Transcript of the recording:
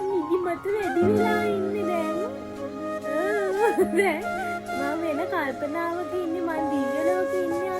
නිදිමත වැඩි වෙලා ඉන්නේ දැන්. දැන් මම වෙන කල්පනාවක ඉන්නේ, මං දිව්‍ය ලෝකේ ඉන්නේ